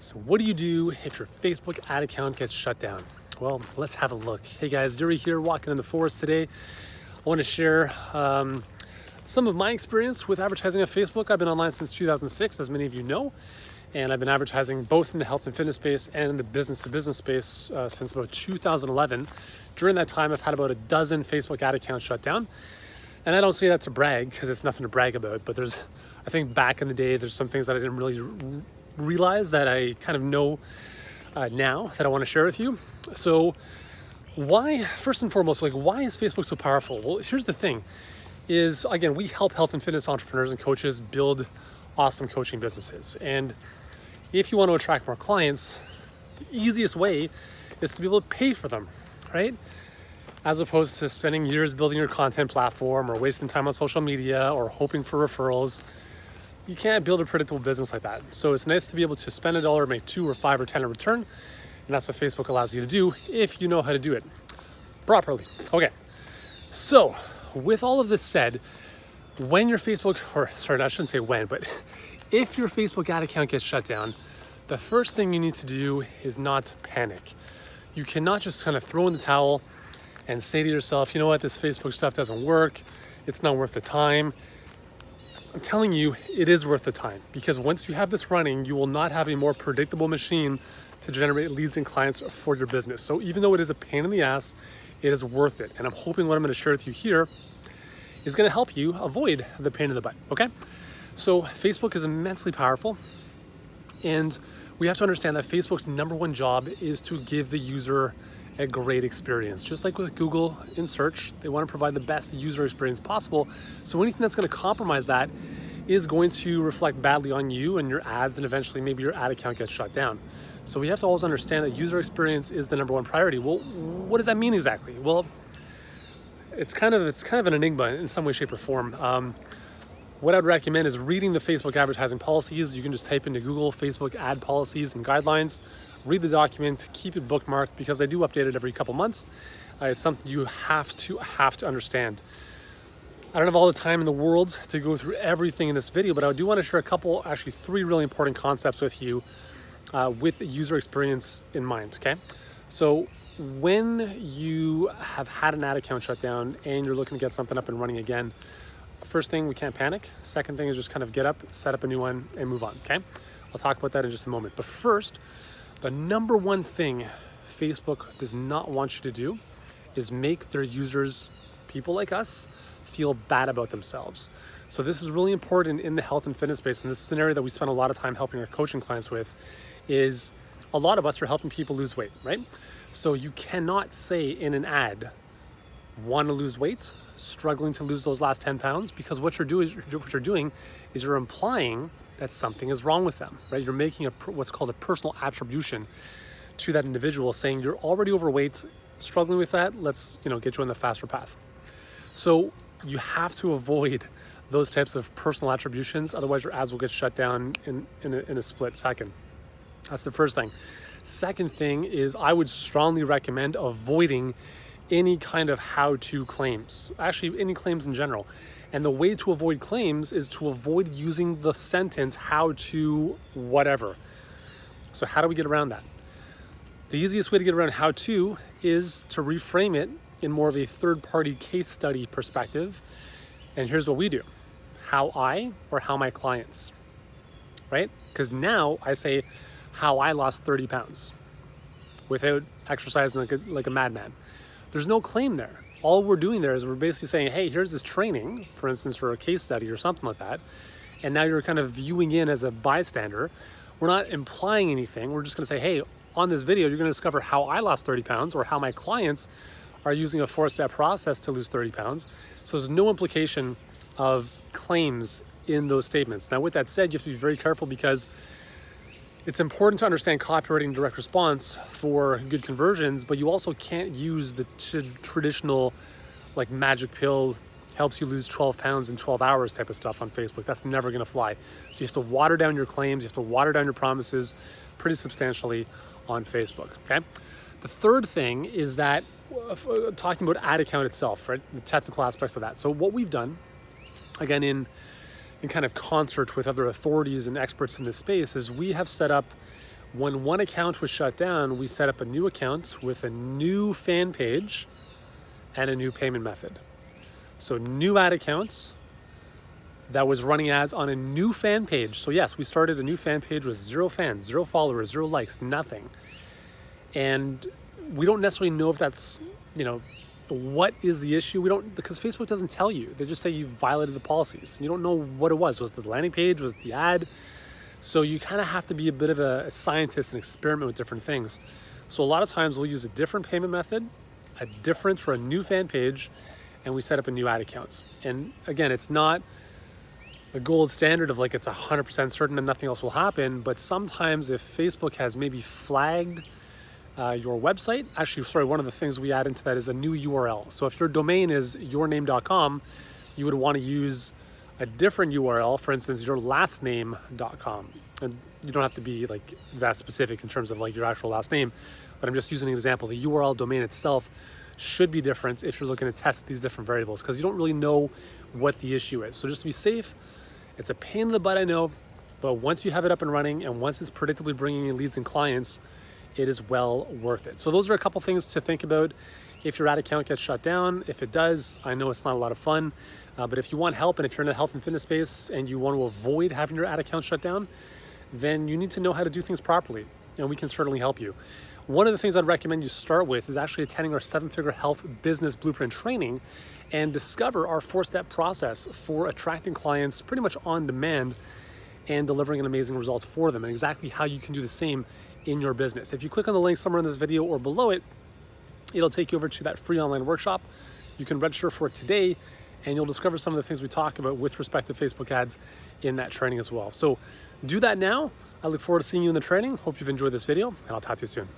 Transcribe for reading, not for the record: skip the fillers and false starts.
So what do you do if your Facebook ad account gets shut down? Well, let's have a look. Hey guys, Yuri here, walking in the forest today. I want to share some of my experience with advertising on Facebook. I've been online since 2006, as many of you know, and I've been advertising both in the health and fitness space and in the business-to-business space since about 2011. During that time, I've had about a dozen Facebook ad accounts shut down. And I don't say that to brag, because it's nothing to brag about, but I think back in the day, there's some things that I didn't really realize that I kind of know now that I want to share with you. So first and foremost, why is Facebook so powerful? Well, here's the thing is, again, we help health and fitness entrepreneurs and coaches build awesome coaching businesses. And if you want to attract more clients, the easiest way is to be able to pay for them, right? As opposed to spending years building your content platform or wasting time on social media or hoping for referrals. You can't build a predictable business like that. So it's nice to be able to spend $1, make 2 or 5 or 10 in return. And that's what Facebook allows you to do if you know how to do it properly. Okay, so with all of this said, when your Facebook, I shouldn't say when, but if your Facebook ad account gets shut down, the first thing you need to do is not panic. You cannot just kind of throw in the towel and say to yourself, you know what, this Facebook stuff doesn't work. It's not worth the time. I'm telling you, it is worth the time, because once you have this running, you will not have a more predictable machine to generate leads and clients for your business. So even though it is a pain in the ass, it is worth it. And I'm hoping what I'm going to share with you here is going to help you avoid the pain in the butt, okay? So Facebook is immensely powerful, and we have to understand that Facebook's #1 job is to give the user a great experience. Just like with Google in search, they want to provide the best user experience possible. So anything that's going to compromise that is going to reflect badly on you and your ads, and eventually maybe your ad account gets shut down. So we have to always understand that user experience is the #1 priority. Well, what does that mean exactly? Well, it's kind of an enigma in some way, shape, or form. What I'd recommend is reading the Facebook advertising policies. You can just type into Google Facebook ad policies and guidelines, read the document, keep it bookmarked, because they do update it every couple months. It's something you have to understand. I don't have all the time in the world to go through everything in this video, but I do want to share actually 3 really important concepts with you with user experience in mind, okay? So when you have had an ad account shut down and you're looking to get something up and running again, first thing, we can't panic. Second thing is just kind of get up, set up a new one, and move on, okay? I'll talk about that in just a moment. But first, the #1 thing Facebook does not want you to do is make their users, people like us, feel bad about themselves. So this is really important in the health and fitness space, and this is an area that we spend a lot of time helping our coaching clients with, is a lot of us are helping people lose weight, right? So you cannot say in an ad, want to lose weight, struggling to lose those last 10 pounds, because what you're doing is you're implying that something is wrong with them, right? You're making what's called a personal attribution to that individual, saying you're already overweight, struggling with that, let's get you on the faster path. So you have to avoid those types of personal attributions, otherwise your ads will get shut down in a split second. That's the first thing. Second thing is, I would strongly recommend avoiding any kind of how-to claims, actually any claims in general. And the way to avoid claims is to avoid using the sentence how to whatever. So how do we get around that? The easiest way to get around how to is to reframe it in more of a third-party case study perspective. And here's what we do: how I or how my clients, right? Because now I say how I lost 30 pounds without exercising like a madman. There's no claim there. All we're doing there is we're basically saying, hey, here's this training, for instance, or a case study or something like that. And now you're kind of viewing in as a bystander. We're not implying anything. We're just going to say, hey, on this video, you're going to discover how I lost 30 pounds or how my clients are using a 4-step process to lose 30 pounds. So there's no implication of claims in those statements. Now, with that said, you have to be very careful, because it's important to understand copywriting direct response for good conversions, but you also can't use the traditional magic pill helps you lose 12 pounds in 12 hours type of stuff on Facebook. That's never gonna fly. So you have to water down your claims, you have to water down your promises pretty substantially on Facebook, okay? The third thing is that, talking about ad account itself, right? The technical aspects of that. So what we've done, again, in kind of concert with other authorities and experts in this space, is we have set up When one account was shut down, we set up a new account with a new fan page and a new payment method. So new ad accounts that was running ads on a new fan page. So yes, we started a new fan page with 0 fans, 0 followers, 0 likes, nothing. And we don't necessarily know if that's, what is the issue. We don't, because Facebook doesn't tell you. They just say you violated the policies. You don't know what it was. Was it the landing page? Was it the ad? So you kind of have to be a bit of a scientist and experiment with different things. So a lot of times we'll use a different payment method, a different for a new fan page, and we set up a new ad account. And again, it's not a gold standard of like it's 100% certain and nothing else will happen, but sometimes if Facebook has maybe flagged your website, one of the things we add into that is a new URL. So if your domain is yourname.com, you would want to use a different URL, for instance, yourlastname.com. And you don't have to be like that specific in terms of like your actual last name, but I'm just using an example. The URL domain itself should be different if you're looking to test these different variables, because you don't really know what the issue is. So just to be safe, it's a pain in the butt, I know, but once you have it up and running and once it's predictably bringing in leads and clients, it is well worth it. So those are a couple things to think about if your ad account gets shut down. If it does, I know it's not a lot of fun, but if you want help and if you're in the health and fitness space and you want to avoid having your ad account shut down, then you need to know how to do things properly, and we can certainly help you. One of the things I'd recommend you start with is actually attending our 7-figure health business blueprint training and discover our 4-step process for attracting clients pretty much on demand and delivering an amazing result for them, and exactly how you can do the same in your business. If you click on the link somewhere in this video or below it, it'll take you over to that free online workshop. You can register for it today, and you'll discover some of the things we talk about with respect to Facebook ads in that training as well. So do that now. I look forward to seeing you in the training. Hope you've enjoyed this video, and I'll talk to you soon.